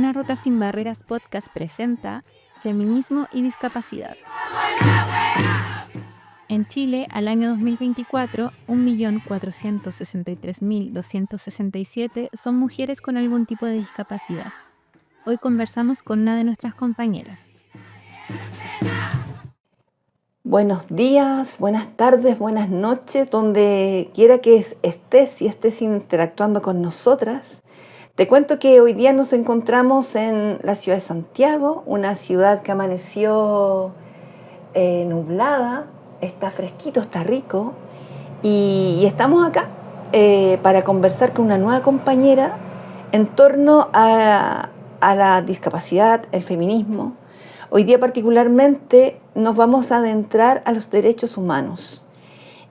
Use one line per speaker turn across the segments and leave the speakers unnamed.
Una Ruta Sin Barreras podcast presenta Feminismo y Discapacidad. En Chile, al año 2024, 1.463.267 son mujeres con algún tipo de discapacidad. Hoy conversamos con una de nuestras compañeras.
Buenos días, buenas tardes, buenas noches, donde quiera que estés y estés interactuando con nosotras. Te cuento que hoy día nos encontramos en la ciudad de Santiago, una ciudad que amaneció nublada, está fresquito, está rico, y estamos acá para conversar con una nueva compañera en torno a la discapacidad, el feminismo. Hoy día particularmente nos vamos a adentrar a los derechos humanos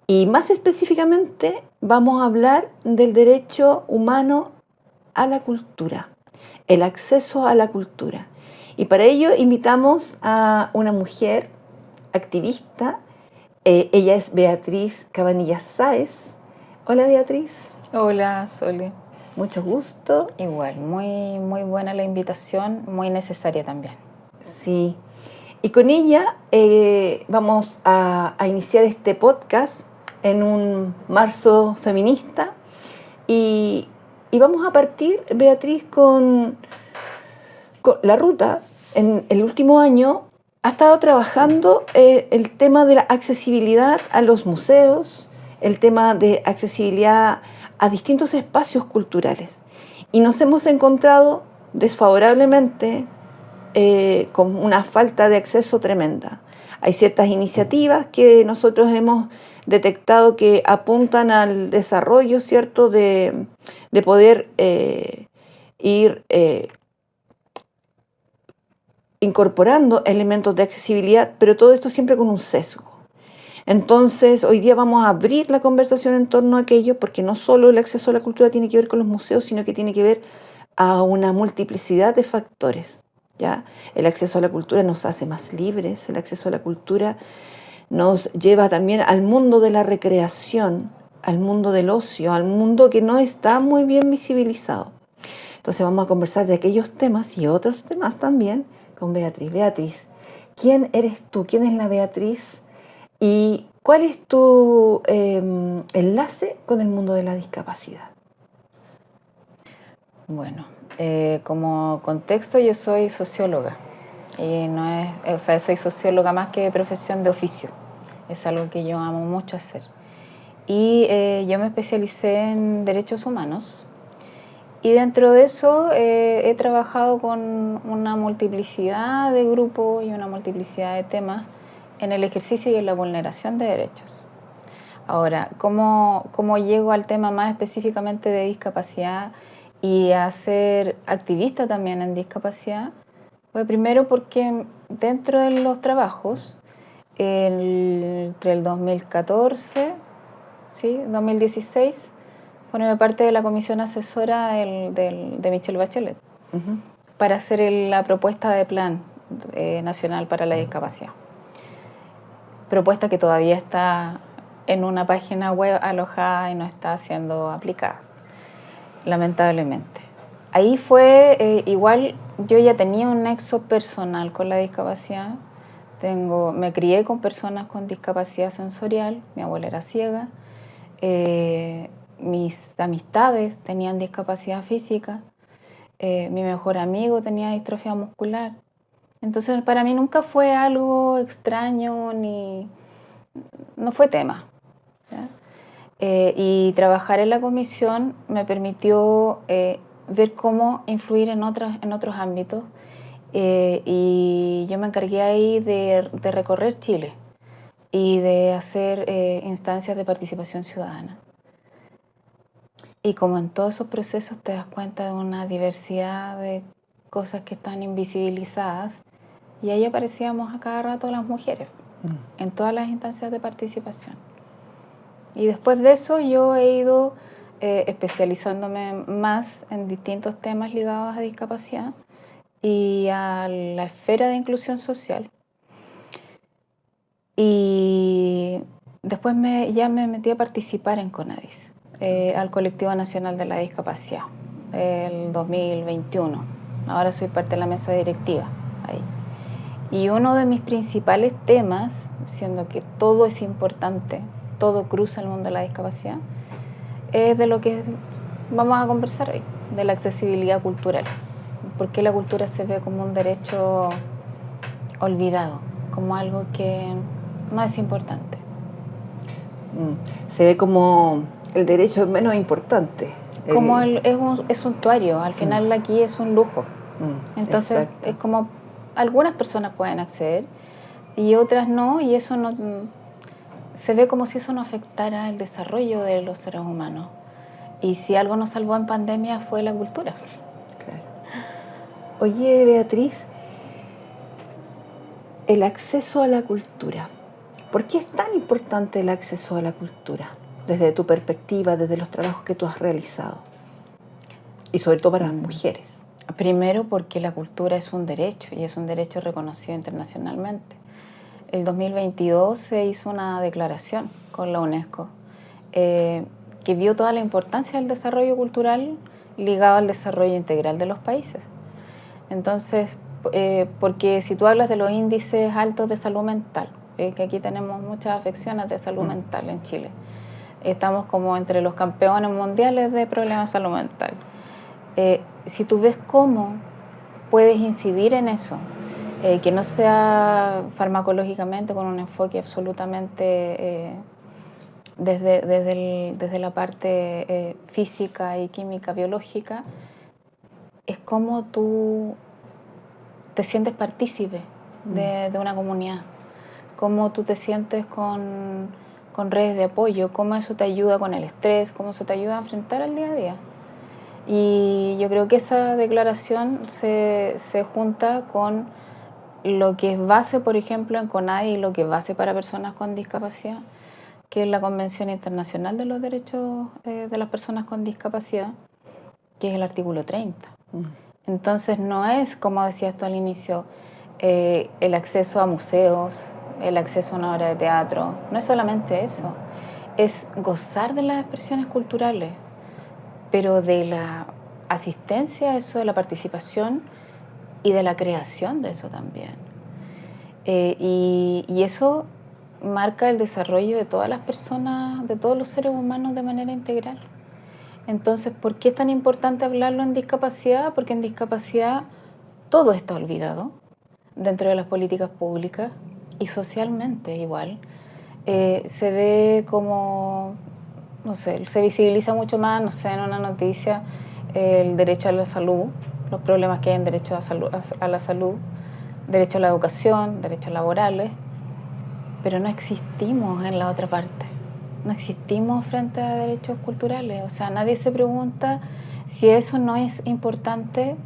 y más específicamente vamos a hablar del derecho humano a la cultura, el acceso a la cultura. Y para ello invitamos a una mujer activista. Ella es Beatriz Cabanillas Sáez. Hola, Beatriz.
Hola, Sole.
Mucho gusto.
Igual, muy buena la invitación, muy necesaria también.
Sí. Y con ella vamos a iniciar este podcast en un marzo feminista y vamos a partir, Beatriz, con la ruta. En el último año ha estado trabajando el tema de la accesibilidad a los museos, el tema de accesibilidad a distintos espacios culturales. Y nos hemos encontrado desfavorablemente con una falta de acceso tremenda. Hay ciertas iniciativas que nosotros hemos detectado que apuntan al desarrollo, ¿cierto?, de poder ir incorporando elementos de accesibilidad, pero todo esto siempre con un sesgo. Entonces, hoy día vamos a abrir la conversación en torno a aquello, porque no solo el acceso a la cultura tiene que ver con los museos, sino que tiene que ver a una multiplicidad de factores. ¿Ya? El acceso a la cultura nos hace más libres, el acceso a la cultura nos lleva también al mundo de la recreación, al mundo del ocio, al mundo que no está muy bien visibilizado. Entonces vamos a conversar de aquellos temas y otros temas también con Beatriz. Beatriz, ¿quién eres tú? ¿Quién es la Beatriz? ¿Y cuál es tu enlace con el mundo de la discapacidad?
Bueno, como contexto yo soy socióloga y soy socióloga más que profesión de oficio. Es algo que yo amo mucho hacer. Y yo me especialicé en derechos humanos y dentro de eso he trabajado con una multiplicidad de grupos y una multiplicidad de temas en el ejercicio y en la vulneración de derechos. Ahora, ¿cómo llego al tema más específicamente de discapacidad y a ser activista también en discapacidad? Pues primero porque dentro de los trabajos, entre el 2014, 2016, formé parte de la comisión asesora de Michelle Bachelet para hacer la propuesta de plan nacional para la discapacidad. Propuesta que todavía está en una página web alojada y no está siendo aplicada, lamentablemente. Ahí fue, igual yo ya tenía un nexo personal con la discapacidad. Me crié con personas con discapacidad sensorial, mi abuela era ciega, mis amistades tenían discapacidad física, mi mejor amigo tenía distrofia muscular. Entonces para mí nunca fue algo extraño no fue tema. Y trabajar en la comisión me permitió ver cómo influir en otros ámbitos y yo me encargué ahí de recorrer Chile y de hacer instancias de participación ciudadana. Y como en todos esos procesos te das cuenta de una diversidad de cosas que están invisibilizadas y ahí aparecíamos a cada rato las mujeres en todas las instancias de participación. Y después de eso yo he ido especializándome más en distintos temas ligados a discapacidad y a la esfera de inclusión social. Y después ya me metí a participar en CONADIS, al Colectivo Nacional de la Discapacidad, el 2021. ahora soy parte de la mesa directiva ahí. Y uno de mis principales temas, siendo que todo es importante, todo cruza el mundo de la discapacidad, es de lo que vamos a conversar hoy, de la accesibilidad cultural. ¿Por qué la cultura se ve como un derecho olvidado, como algo que no es importante?
Se ve como el derecho menos importante.
Como es suntuario, al final aquí es un lujo. Entonces
exacto.
es como algunas personas pueden acceder y otras no, y eso no se ve como si eso no afectara el desarrollo de los seres humanos. Y si algo nos salvó en pandemia fue la cultura.
Claro. Oye, Beatriz, el acceso a la cultura. ¿Por qué es tan importante el acceso a la cultura? Desde tu perspectiva, desde los trabajos que tú has realizado. Y sobre todo para las mujeres.
Primero porque la cultura es un derecho y es un derecho reconocido internacionalmente. El 2022 se hizo una declaración con la UNESCO que vio toda la importancia del desarrollo cultural ligado al desarrollo integral de los países. Entonces, porque si tú hablas de los índices altos de salud mental, que aquí tenemos muchas afecciones de salud mental en Chile, estamos como entre los campeones mundiales de problemas de salud mental. Si tú ves cómo puedes incidir en eso, que no sea farmacológicamente con un enfoque absolutamente desde la parte física y química biológica, es como tú te sientes partícipe de una comunidad, cómo tú te sientes con redes de apoyo, cómo eso te ayuda con el estrés, cómo eso te ayuda a enfrentar el día a día. Y yo creo que esa declaración se junta con lo que es base, por ejemplo, en CONADI y lo que es base para personas con discapacidad, que es la Convención Internacional de los Derechos de las Personas con Discapacidad, que es el artículo 30. Entonces no es, como decías tú al inicio, el acceso a museos, el acceso a una obra de teatro, no es solamente eso, es gozar de las expresiones culturales, pero de la asistencia a eso, de la participación y de la creación de eso también. Y eso marca el desarrollo de todas las personas, de todos los seres humanos de manera integral. Entonces, ¿por qué es tan importante hablarlo en discapacidad? Porque en discapacidad todo está olvidado dentro de las políticas públicas y socialmente igual. Se ve como, no sé, se visibiliza mucho más, no sé, en una noticia, el derecho a la salud, los problemas que hay en derecho a la salud, derecho a la educación, derechos laborales, pero no existimos en la otra parte. No existimos frente a derechos culturales. O sea, nadie se pregunta si eso no es importante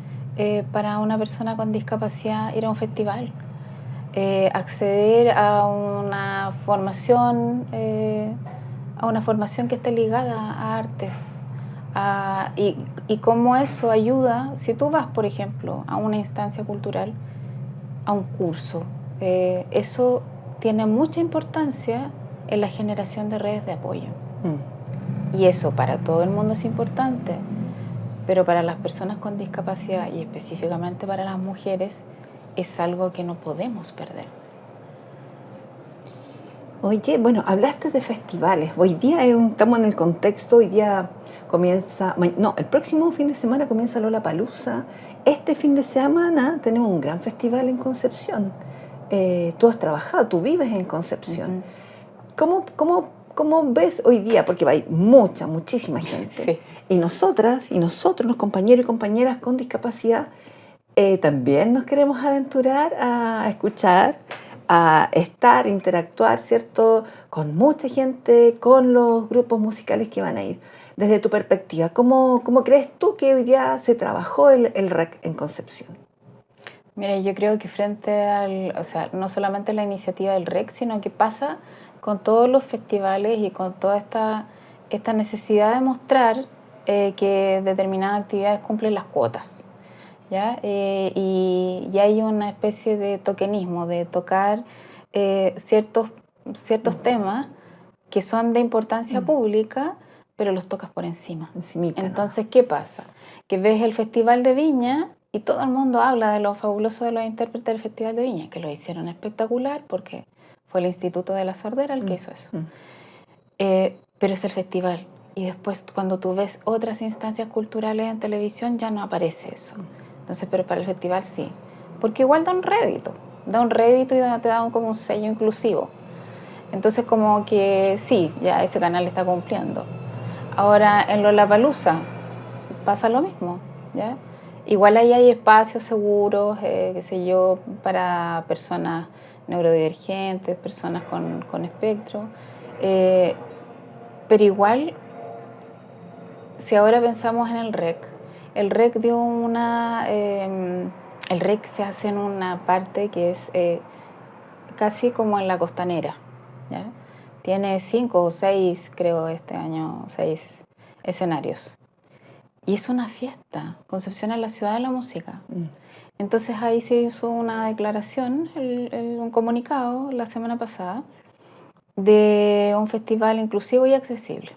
para una persona con discapacidad ir a un festival, acceder a una formación que esté ligada a artes. Y cómo eso ayuda, si tú vas, por ejemplo, a una instancia cultural, a un curso, eso tiene mucha importancia en la generación de redes de apoyo. Y eso para todo el mundo es importante, pero para las personas con discapacidad y específicamente para las mujeres es algo que no podemos perder.
Oye, bueno, hablaste de festivales. Hoy día estamos en el contexto, hoy día comienza, el próximo fin de semana comienza Lollapalooza. Este fin de semana tenemos un gran festival en Concepción. Tú has trabajado, tú vives en Concepción. ¿Cómo ves hoy día? Porque hay muchísima gente.
Sí.
Y nosotros, los compañeros y compañeras con discapacidad, también nos queremos aventurar a escuchar, a estar, interactuar, ¿cierto?, con mucha gente, con los grupos musicales que van a ir. Desde tu perspectiva, ¿cómo crees tú que hoy día se trabajó el REC en Concepción?
Mira, yo creo que no solamente la iniciativa del REC, sino que pasa con todos los festivales y con toda esta necesidad de mostrar que determinadas actividades cumplen las cuotas, ¿ya? Y hay una especie de tokenismo, de tocar ciertos temas que son de importancia pública, pero los tocas por encima.
Encimita,
Entonces, ¿qué pasa? Que ves el Festival de Viña Y todo el mundo habla de lo fabuloso de los intérpretes del Festival de Viña, que lo hicieron espectacular porque fue el Instituto de la Sordera el que hizo eso. Pero es el festival. Y después cuando tú ves otras instancias culturales en televisión ya no aparece eso. Entonces, pero para el festival sí. Porque igual da un rédito y te da como un sello inclusivo. Entonces como que sí, ya ese canal está cumpliendo. Ahora en Lollapalooza pasa lo mismo, ¿ya? Igual ahí hay espacios seguros, qué sé yo, para personas neurodivergentes, personas con espectro. Pero igual, si ahora pensamos en el REC dio el REC se hace en una parte que es casi como en la costanera, ¿ya? Tiene 5 o 6, creo, este año, 6 escenarios. Y es una fiesta. Concepción es la ciudad de la música. Entonces ahí se hizo una declaración, un comunicado la semana pasada de un festival inclusivo y accesible.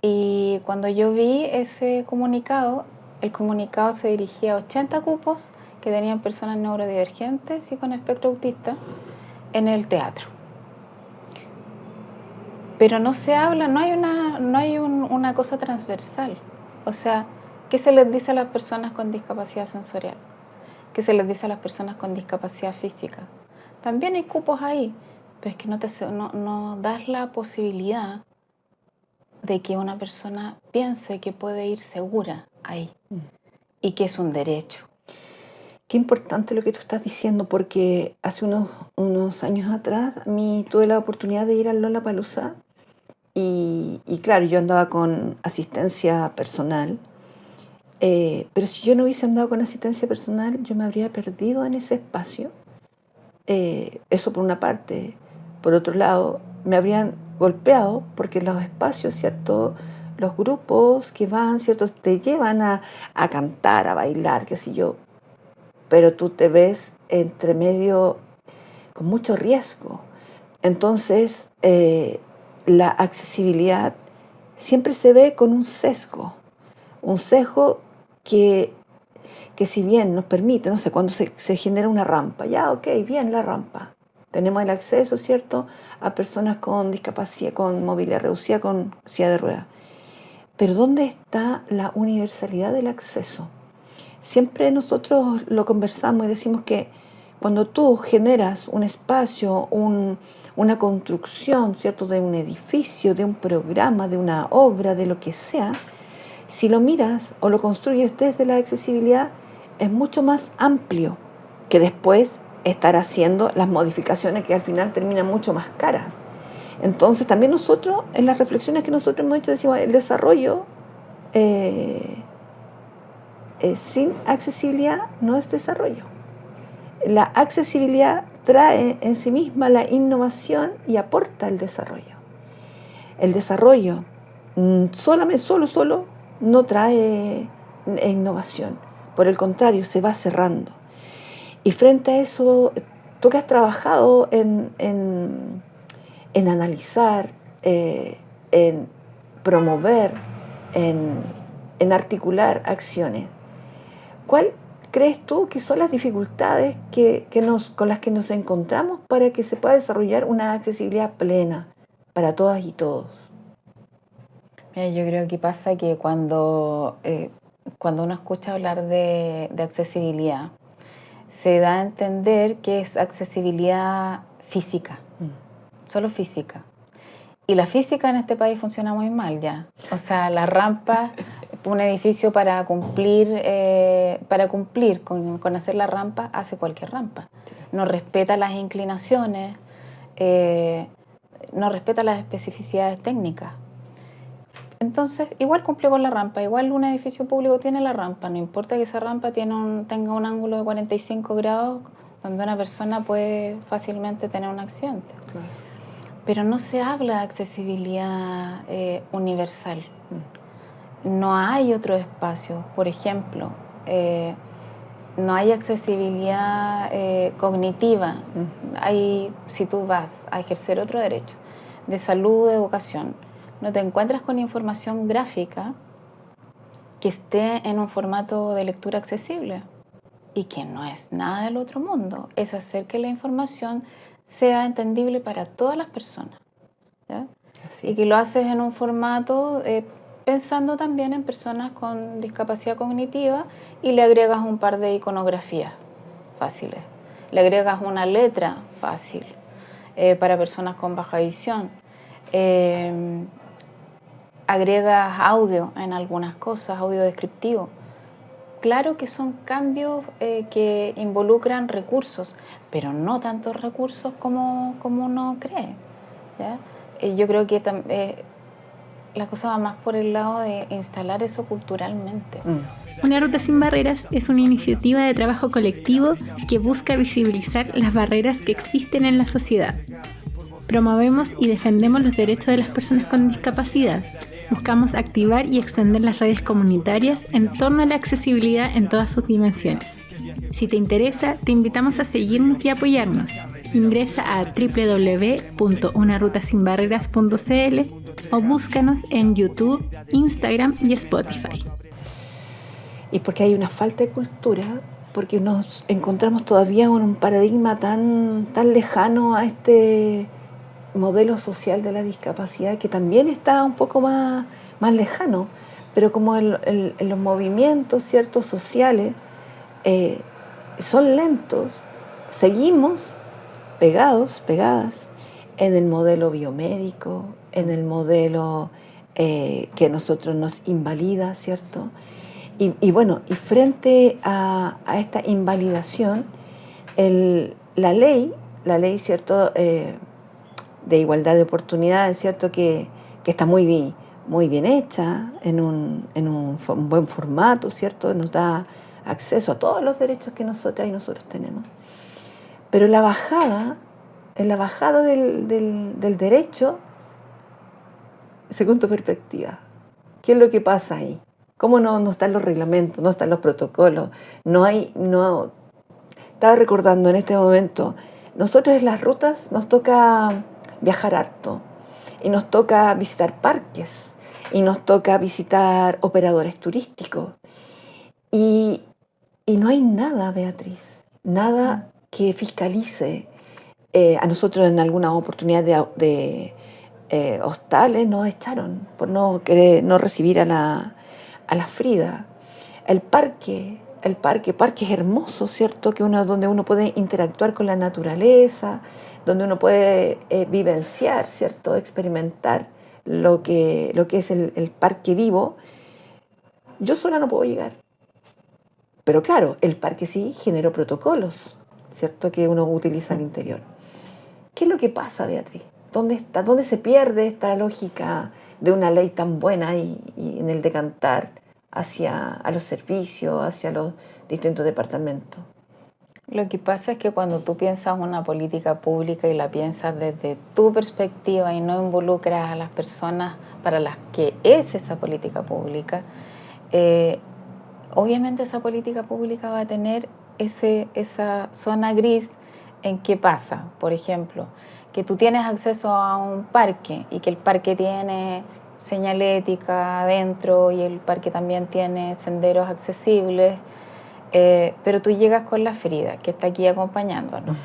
Y cuando yo vi ese comunicado, el comunicado se dirigía a 80 cupos que tenían personas neurodivergentes y con espectro autista en el teatro. Pero no se habla, no hay una cosa transversal. O sea, ¿qué se les dice a las personas con discapacidad sensorial? ¿Qué se les dice a las personas con discapacidad física? También hay cupos ahí, pero es que no das la posibilidad de que una persona piense que puede ir segura ahí y que es un derecho.
Qué importante lo que tú estás diciendo, porque hace unos años atrás tuve la oportunidad de ir al Lollapalooza y claro, yo andaba con asistencia personal, pero si yo no hubiese andado con asistencia personal, yo me habría perdido en ese espacio. Eso por una parte. Por otro lado, me habrían golpeado porque los espacios, ¿cierto? Los grupos que van, ¿cierto? Te llevan a cantar, a bailar, qué sé yo, pero tú te ves entre medio con mucho riesgo. Entonces, la accesibilidad siempre se ve con un sesgo que si bien nos permite, no sé, cuando se genera una rampa, ya, ok, bien la rampa. Tenemos el acceso, ¿cierto?, a personas con discapacidad, con movilidad reducida, con silla de ruedas. Pero ¿dónde está la universalidad del acceso? Siempre nosotros lo conversamos y decimos que cuando tú generas un espacio, una construcción, ¿cierto?, de un edificio, de un programa, de una obra, de lo que sea, si lo miras o lo construyes desde la accesibilidad, es mucho más amplio que después estar haciendo las modificaciones que al final terminan mucho más caras. Entonces también nosotros, en las reflexiones que nosotros hemos hecho, decimos, el desarrollo sin accesibilidad no es desarrollo. La accesibilidad trae en sí misma la innovación y aporta el desarrollo. El desarrollo solo no trae innovación. Por el contrario, se va cerrando. Y frente a eso, tú que has trabajado en analizar, en promover, en articular acciones, ¿cuál crees tú que son las dificultades con las que nos encontramos para que se pueda desarrollar una accesibilidad plena para todas y todos?
Yo creo que pasa que cuando uno escucha hablar de accesibilidad, se da a entender que es accesibilidad física, solo física. Y la física en este país funciona muy mal ya. O sea, la rampa, un edificio para cumplir con hacer la rampa, hace cualquier rampa. Sí. No respeta las inclinaciones, no respeta las especificidades técnicas. Entonces, igual cumple con la rampa, igual un edificio público tiene la rampa, no importa que esa rampa tenga un ángulo de 45 grados donde una persona puede fácilmente tener un accidente. Claro. Pero no se habla de accesibilidad universal. No hay otro espacio. Por ejemplo, no hay accesibilidad cognitiva. Si tú vas a ejercer otro derecho de salud, de educación, no te encuentras con información gráfica que esté en un formato de lectura accesible y que no es nada del otro mundo, es hacer que la información sea entendible para todas las personas, ¿ya?
Así.
Y que lo haces en un formato pensando también en personas con discapacidad cognitiva y le agregas un par de iconografías fáciles, le agregas una letra fácil para personas con baja visión, agregas audio en algunas cosas, audio descriptivo. Claro que son cambios que involucran recursos, pero no tantos recursos como uno cree, ¿ya? Yo creo que la cosa va más por el lado de instalar eso culturalmente.
Una Ruta Sin Barreras es una iniciativa de trabajo colectivo que busca visibilizar las barreras que existen en la sociedad. Promovemos y defendemos los derechos de las personas con discapacidad. Buscamos activar y extender las redes comunitarias en torno a la accesibilidad en todas sus dimensiones. Si te interesa, te invitamos a seguirnos y apoyarnos. Ingresa a www.unarutasinbarreras.cl o búscanos en YouTube, Instagram y Spotify.
Y porque hay una falta de cultura, porque nos encontramos todavía en un paradigma tan lejano a este modelo social de la discapacidad, que también está un poco más lejano, pero como en los movimientos ciertos sociales son lentos, seguimos pegadas en el modelo biomédico, en el modelo que a nosotros nos invalida, ¿cierto? Y bueno, y frente a esta invalidación, la ley, ¿cierto?, de igualdad de oportunidades, ¿cierto?, que está muy bien hecha, en un buen formato, ¿cierto?, nos da acceso a todos los derechos que nosotras y nosotros tenemos. Pero en la bajada del derecho, según tu perspectiva, ¿qué es lo que pasa ahí? ¿Cómo no están los reglamentos, no están los protocolos? Estaba recordando en este momento, nosotros en las rutas nos toca viajar harto, y nos toca visitar parques, y nos toca visitar operadores turísticos. Y no hay nada, Beatriz, nada que fiscalice. A nosotros en alguna oportunidad de hostales nos echaron por no recibir a la Frida. El parque es hermoso, ¿cierto?, donde uno puede interactuar con la naturaleza, donde uno puede vivenciar, ¿cierto?, experimentar lo que es el parque vivo. Yo sola no puedo llegar. Pero claro, el parque sí generó protocolos, ¿cierto?, que uno utiliza al interior. ¿Qué es lo que pasa, Beatriz? ¿Dónde se pierde esta lógica de una ley tan buena y en el decantar a los servicios, hacia los distintos departamentos?
Lo que pasa es que cuando tú piensas una política pública y la piensas desde tu perspectiva y no involucras a las personas para las que es esa política pública, obviamente esa política pública va a tener esa zona gris en qué pasa. Por ejemplo, que tú tienes acceso a un parque y que el parque tiene señalética adentro y el parque también tiene senderos accesibles, pero tú llegas con la Frida, que está aquí acompañándonos,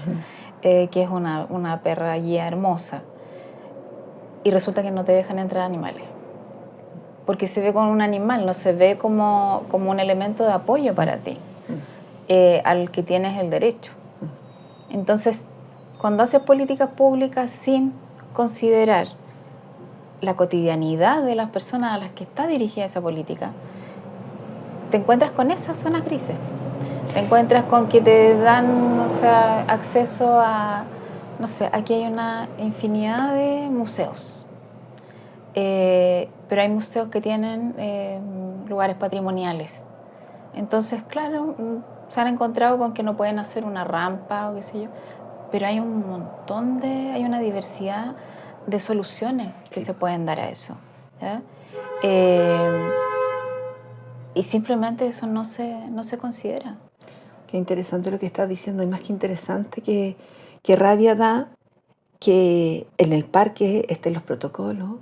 que es una perra guía hermosa, y resulta que no te dejan entrar animales, porque se ve como un animal, no se ve como un elemento de apoyo para ti, al que tienes el derecho. Entonces, cuando haces políticas públicas sin considerar la cotidianidad de las personas a las que está dirigida esa política, te encuentras con esas zonas grises. Te encuentras con que te dan, acceso a, aquí hay una infinidad de museos, pero hay museos que tienen lugares patrimoniales. Entonces, claro, se han encontrado con que no pueden hacer una rampa o qué sé yo, pero hay hay una diversidad de soluciones que se pueden dar a eso, ¿ya? Y simplemente eso no se considera.
Qué interesante lo que estás diciendo, y más que interesante, que rabia da que en el parque estén los protocolos,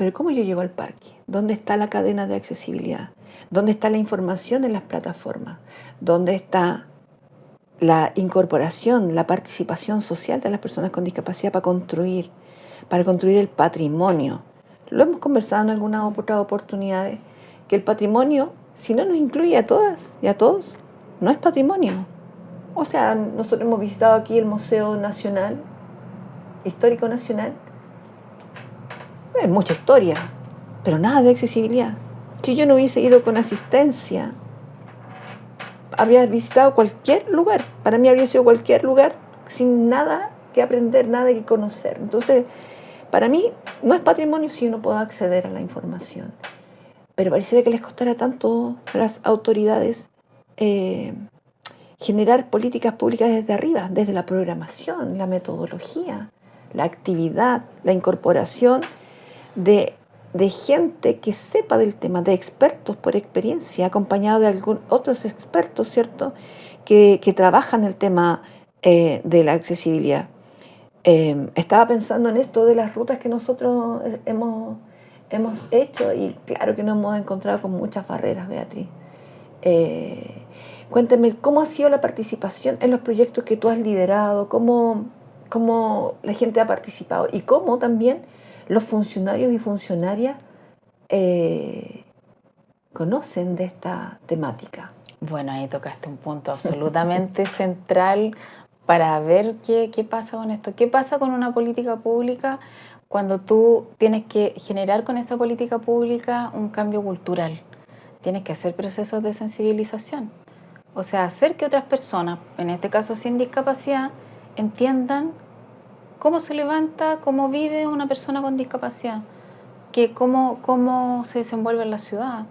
pero ¿cómo yo llego al parque? ¿Dónde está la cadena de accesibilidad? ¿Dónde está la información en las plataformas? ¿Dónde está la incorporación, la participación social de las personas con discapacidad para construir el patrimonio? Lo hemos conversado en algunas otras oportunidades, que el patrimonio, si no nos incluye a todas y a todos, no es patrimonio. O sea, nosotros hemos visitado aquí el Museo Nacional, Histórico Nacional. Es mucha historia, pero nada de accesibilidad. Si yo no hubiese ido con asistencia, habría visitado cualquier lugar. Para mí habría sido cualquier lugar sin nada que aprender, nada que conocer. Entonces, para mí no es patrimonio si yo no puedo acceder a la información. Pero pareciera que les costara tanto a las autoridades generar políticas públicas desde arriba, desde la programación, la metodología, la actividad, la incorporación de gente que sepa del tema, de expertos por experiencia, acompañado de otros expertos, ¿cierto?, que trabajan el tema de la accesibilidad. Estaba pensando en esto de las rutas que nosotros hemos hecho y claro que nos hemos encontrado con muchas barreras, Beatriz. Cuéntame, ¿cómo ha sido la participación en los proyectos que tú has liderado? ¿Cómo la gente ha participado? Y cómo también los funcionarios y funcionarias conocen de esta temática.
Bueno, ahí tocaste un punto absolutamente central para ver qué pasa con esto. ¿Qué pasa con una política pública cuando tú tienes que generar con esa política pública un cambio cultural? Tienes que hacer procesos de sensibilización. O sea, hacer que otras personas, en este caso sin discapacidad, entiendan cómo se levanta, cómo vive una persona con discapacidad, cómo se desenvuelve en la ciudad,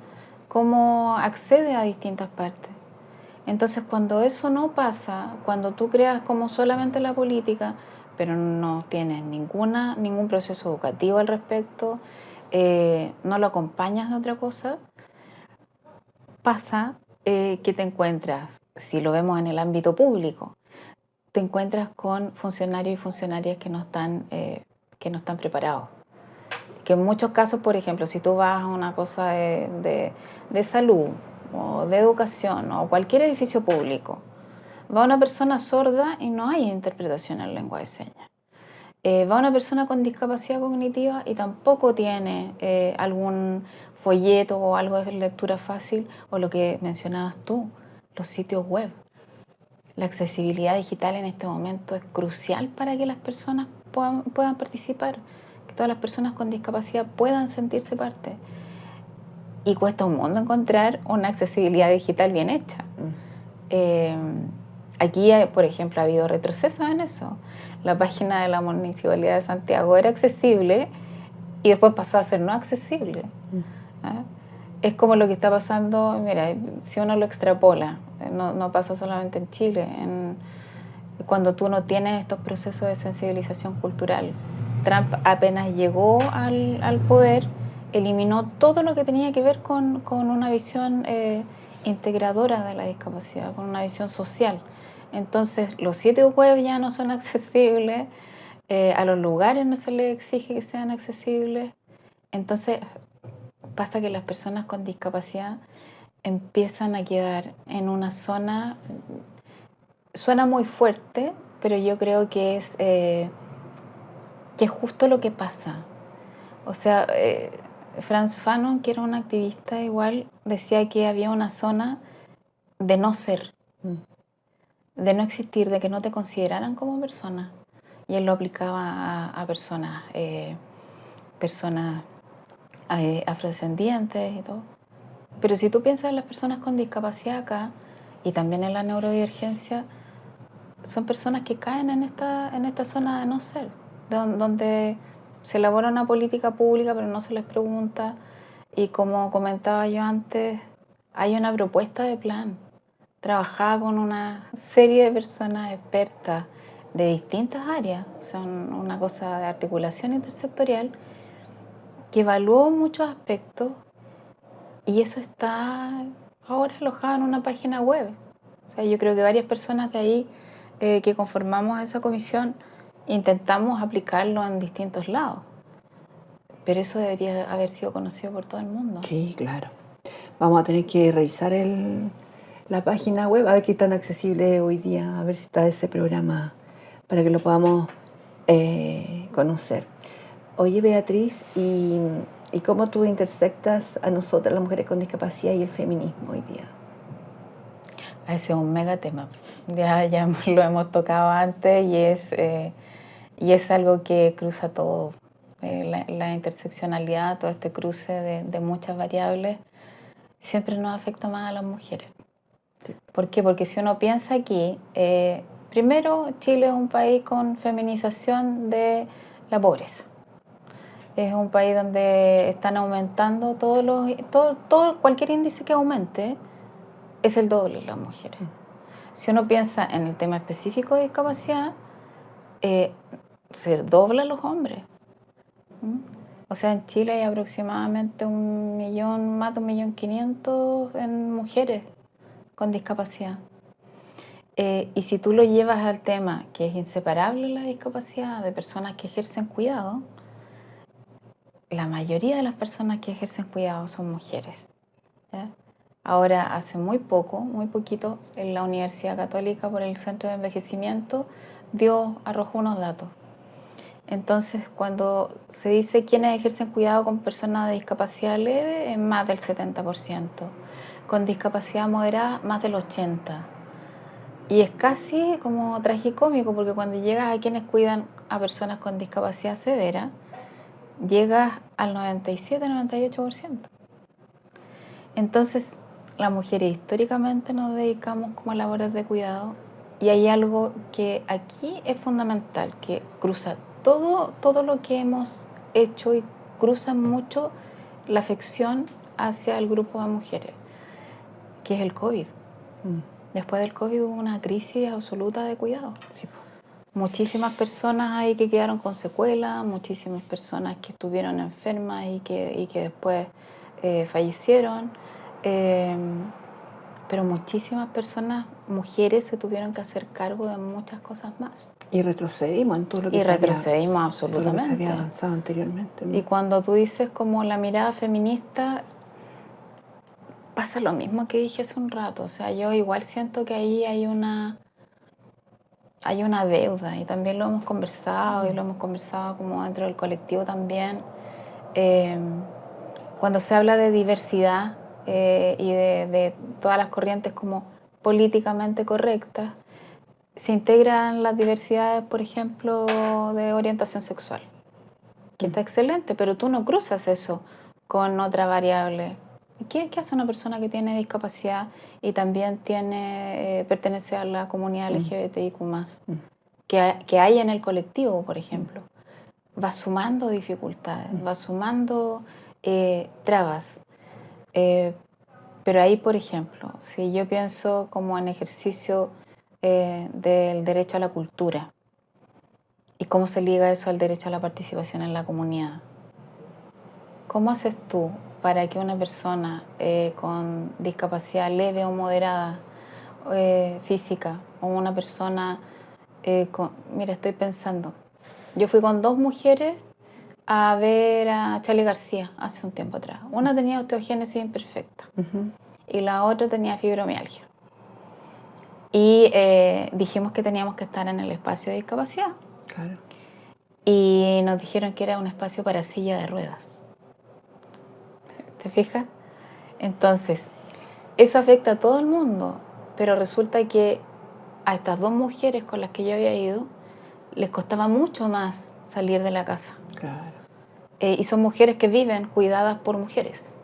cómo accede a distintas partes. Entonces, cuando eso no pasa, cuando tú creas como solamente la política, pero no tienes ningún proceso educativo al respecto, no lo acompañas de otra cosa, pasa que te encuentras, si lo vemos en el ámbito público, te encuentras con funcionarios y funcionarias que no están preparados. Que en muchos casos, por ejemplo, si tú vas a una cosa de salud o de educación o cualquier edificio público, va una persona sorda y no hay interpretación en lengua de señas. Va una persona con discapacidad cognitiva y tampoco tiene algún folleto o algo de lectura fácil, o lo que mencionabas tú, los sitios web. La accesibilidad digital en este momento es crucial para que las personas puedan participar, que todas las personas con discapacidad puedan sentirse parte. Y cuesta un mundo encontrar una accesibilidad digital bien hecha. Aquí, por ejemplo, ha habido retrocesos en eso. La página de la Municipalidad de Santiago era accesible y después pasó a ser no accesible. ¿Ah? Es como lo que está pasando, mira, si uno lo extrapola, no pasa solamente en Chile, cuando tú no tienes estos procesos de sensibilización cultural. Trump apenas llegó al poder, eliminó todo lo que tenía que ver con una visión integradora de la discapacidad, con una visión social. Entonces los sitios web ya no son accesibles, a los lugares no se les exige que sean accesibles. Entonces pasa que las personas con discapacidad empiezan a quedar en una zona, suena muy fuerte, pero yo creo que es justo lo que pasa. O sea, Frantz Fanon, que era un activista igual, decía que había una zona de no ser, de no existir, de que no te consideraran como persona. Y él lo aplicaba a personas afrodescendientes y todo. Pero si tú piensas en las personas con discapacidad acá, y también en la neurodivergencia, son personas que caen en esta zona de no ser, donde se elabora una política pública pero no se les pregunta, y como comentaba yo antes, hay una propuesta de plan trabajada con una serie de personas expertas de distintas áreas, o sea, una cosa de articulación intersectorial que evaluó muchos aspectos, y eso está ahora alojado en una página web. O sea, yo creo que varias personas de ahí que conformamos esa comisión intentamos aplicarlo en distintos lados. pero eso debería haber sido conocido por todo el mundo.
Sí, claro. Vamos a tener que revisar la página web, a ver qué tan accesible hoy día, a ver si está ese programa para que lo podamos conocer. Oye, Beatriz, ¿y cómo tú intersectas a nosotras, las mujeres con discapacidad, y el feminismo hoy día?
Ese es un mega tema. Ya lo hemos tocado antes y es algo que cruza todo. La interseccionalidad, todo este cruce de muchas variables, siempre nos afecta más a las mujeres.
Sí.
¿Por qué? Porque si uno piensa aquí, primero, Chile es un país con feminización de la pobreza. Es un país donde están aumentando cualquier índice que aumente es el doble de las mujeres. Si uno piensa en el tema específico de discapacidad, se dobla los hombres. O sea, en Chile hay aproximadamente más de 1.500.000 en mujeres con discapacidad. Y si tú lo llevas al tema que es inseparable la discapacidad de personas que ejercen cuidado, la mayoría de las personas que ejercen cuidado son mujeres, ¿ya? Ahora, hace muy poquito, en la Universidad Católica, por el Centro de Envejecimiento, arrojó unos datos. Entonces, cuando se dice quiénes ejercen cuidado con personas de discapacidad leve, es más del 70%. Con discapacidad moderada, más del 80%. Y es casi como tragicómico, porque cuando llegas a quienes cuidan a personas con discapacidad severa, llegas al 97-98%. Entonces, las mujeres históricamente nos dedicamos como a labores de cuidado, y hay algo que aquí es fundamental, que cruza todo lo que hemos hecho y cruza mucho la afección hacia el grupo de mujeres, que es el COVID. Después del COVID hubo una crisis absoluta de cuidado.
Sí.
Muchísimas personas ahí que quedaron con secuelas, muchísimas personas que estuvieron enfermas y que después fallecieron, pero muchísimas personas, mujeres, se tuvieron que hacer cargo de muchas cosas más.
Y retrocedimos en todo lo que
absolutamente.
todo lo que se había avanzado anteriormente, ¿no?
Y cuando tú dices como la mirada feminista, pasa lo mismo que dije hace un rato. O sea, yo igual siento que ahí hay una deuda, y también lo hemos conversado, y lo hemos conversado como dentro del colectivo también. Cuando se habla de diversidad y de todas las corrientes como políticamente correctas, se integran las diversidades, por ejemplo, de orientación sexual, que está excelente, pero tú no cruzas eso con otra variable. ¿Qué hace una persona que tiene discapacidad y también pertenece a la comunidad LGBTIQ+, que hay en el colectivo, por ejemplo? Va sumando dificultades, va sumando trabas. Pero ahí, por ejemplo, si yo pienso como en ejercicio del derecho a la cultura y cómo se liga eso al derecho a la participación en la comunidad, ¿cómo haces tú para que una persona con discapacidad leve o moderada física, o una persona mira, estoy pensando, yo fui con 2 mujeres a ver a Charly García hace un tiempo atrás. Una tenía osteogénesis imperfecta y la otra tenía fibromialgia. Y dijimos que teníamos que estar en el espacio de discapacidad.
Claro.
Y nos dijeron que era un espacio para silla de ruedas. ¿Te fijas? Entonces, eso afecta a todo el mundo, pero resulta que a estas 2 mujeres con las que yo había ido les costaba mucho más salir de la casa.
Claro.
Y son mujeres que viven cuidadas por mujeres.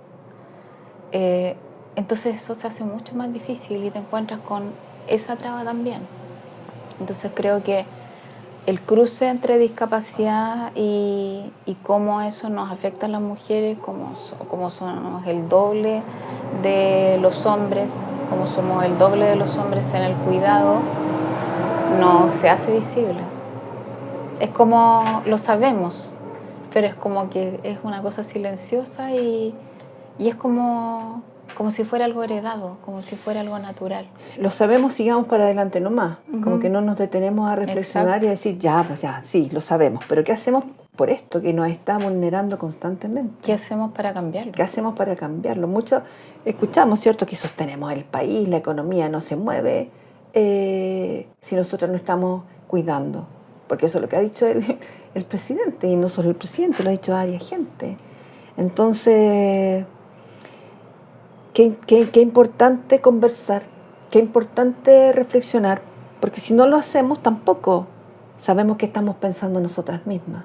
Entonces eso se hace mucho más difícil y te encuentras con esa traba también. Entonces creo que el cruce entre discapacidad y cómo eso nos afecta a las mujeres, como somos el doble de los hombres, como somos el doble de los hombres en el cuidado, no se hace visible. Es como lo sabemos, pero es como que es una cosa silenciosa y es como si fuera algo heredado, como si fuera algo natural.
Lo sabemos, sigamos para adelante nomás. Como que no nos detenemos a reflexionar. Exacto. Y a decir, ya, pues ya, sí, lo sabemos. Pero ¿qué hacemos por esto que nos está vulnerando constantemente.
¿Qué hacemos para cambiarlo?
¿Qué hacemos para cambiarlo? Mucho escuchamos, ¿cierto?, que sostenemos el país, la economía no se mueve si nosotros no estamos cuidando. Porque eso es lo que ha dicho el presidente, y no solo el presidente, lo ha dicho varias gente. Entonces, qué importante conversar, qué importante reflexionar, porque si no lo hacemos tampoco sabemos que estamos pensando nosotras mismas.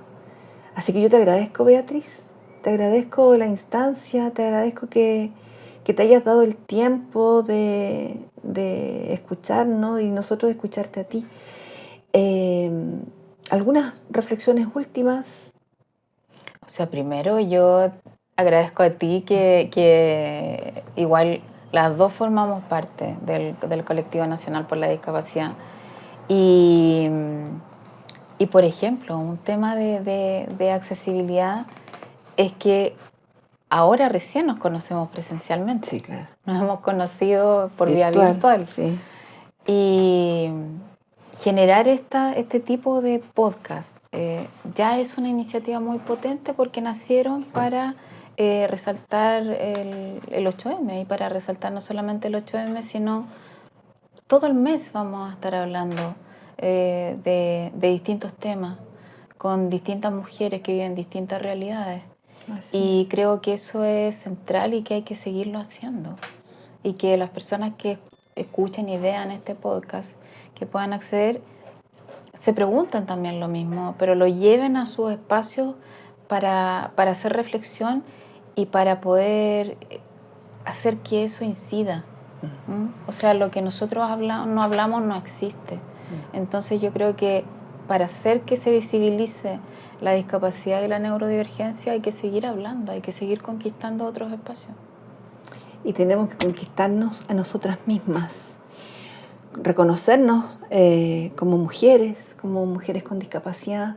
Así que yo te agradezco, Beatriz, te agradezco la instancia, te agradezco que te hayas dado el tiempo de escucharnos y nosotros escucharte a ti. ¿Algunas reflexiones últimas?
O sea, primero yo agradezco a ti que igual las dos formamos parte del Colectivo Nacional por la Discapacidad. Y por ejemplo, un tema de accesibilidad es que ahora recién nos conocemos presencialmente.
Sí, claro.
Nos hemos conocido por vía virtual.
Sí.
Y generar este tipo de podcast ya es una iniciativa muy potente porque nacieron para resaltar el 8M y para resaltar no solamente el 8M, sino todo el mes vamos a estar hablando de distintos temas con distintas mujeres que viven distintas realidades. Y creo que eso es central y que hay que seguirlo haciendo. Y que las personas que escuchen y vean este podcast, que puedan acceder, se preguntan también lo mismo, pero lo lleven a sus espacios para hacer reflexión y para poder hacer que eso incida. O sea, lo que nosotros no hablamos no existe. Entonces yo creo que para hacer que se visibilice la discapacidad y la neurodivergencia hay que seguir hablando, hay que seguir conquistando otros espacios.
Y tenemos que conquistarnos a nosotras mismas, reconocernos como mujeres con discapacidad,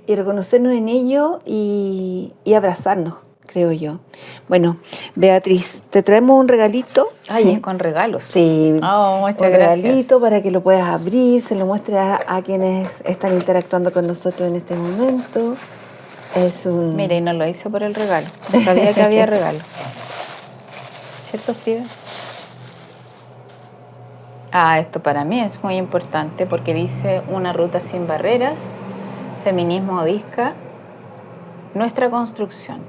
y reconocernos en ello y abrazarnos, creo yo. Bueno, Beatriz, te traemos un regalito.
Ay, es con regalos.
Sí,
muchas
un
gracias.
regalito para que lo puedas abrir, se lo muestres a quienes están interactuando con nosotros en este momento. Es un...
Mira, y no lo hice por el regalo, sabía que había regalo. ¿Cierto, Frida? Esto para mí es muy importante porque dice Una ruta sin barreras, feminismo disca, nuestra construcción.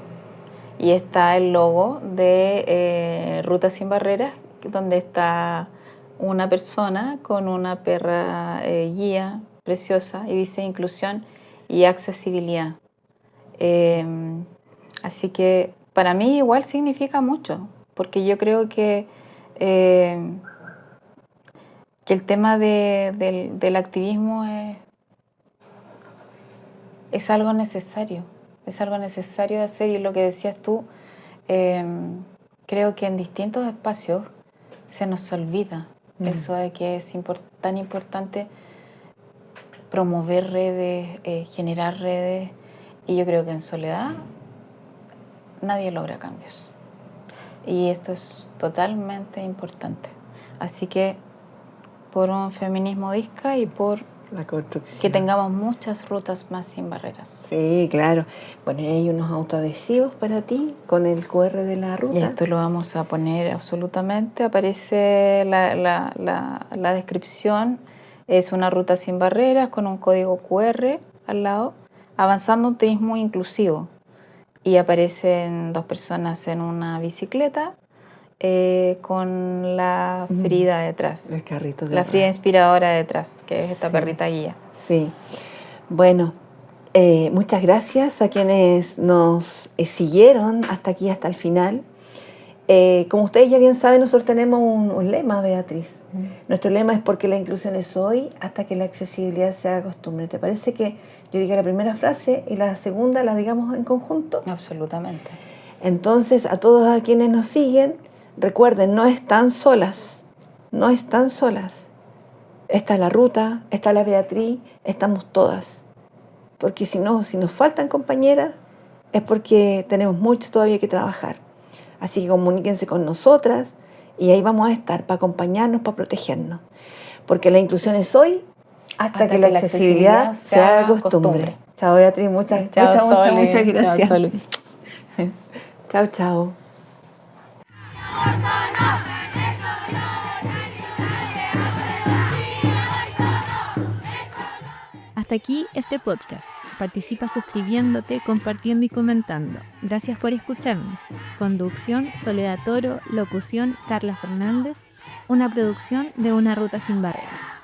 Y está el logo de Ruta sin barreras, donde está una persona con una perra guía preciosa y dice inclusión y accesibilidad. Así que para mí igual significa mucho, porque yo creo que el tema del activismo es algo necesario. Es algo necesario de hacer, y lo que decías tú, creo que en distintos espacios se nos olvida eso de que es tan importante promover redes, generar redes, y yo creo que en soledad nadie logra cambios. Y esto es totalmente importante. Así que por un feminismo disca y por
la construcción.
Que tengamos muchas rutas más sin barreras.
Sí, claro. Bueno, hay unos autoadhesivos para ti con el QR de la ruta.
Y esto lo vamos a poner absolutamente. Aparece la descripción. Es una ruta sin barreras con un código QR al lado, avanzando un turismo inclusivo. Y aparecen dos personas en una bicicleta con la Frida detrás.
El carrito de
la Frida inspiradora detrás, que es esta perrita guía.
Sí. Bueno, muchas gracias a quienes nos siguieron hasta aquí, hasta el final. Como ustedes ya bien saben, nosotros tenemos un lema, Beatriz. Nuestro lema es porque la inclusión es hoy hasta que la accesibilidad se haga costumbre. ¿Te parece que yo diga la primera frase y la segunda la digamos en conjunto?
Absolutamente.
Entonces, a todos a quienes nos siguen, recuerden, no están solas, no están solas. Está la Ruta, está la Beatriz, estamos todas. Porque si nos faltan compañeras, es porque tenemos mucho todavía que trabajar. Así que comuníquense con nosotras y ahí vamos a estar para acompañarnos, para protegernos. Porque la inclusión es hoy hasta que la accesibilidad se haga costumbre. Chao, Beatriz, muchas gracias.
Chao, Soli.
Chao, chao.
Hasta aquí este podcast. Participa suscribiéndote, compartiendo y comentando. Gracias por escucharnos. Conducción, Soledad Toro. Locución, Carla Fernández. Una producción de Una Ruta Sin Barreras.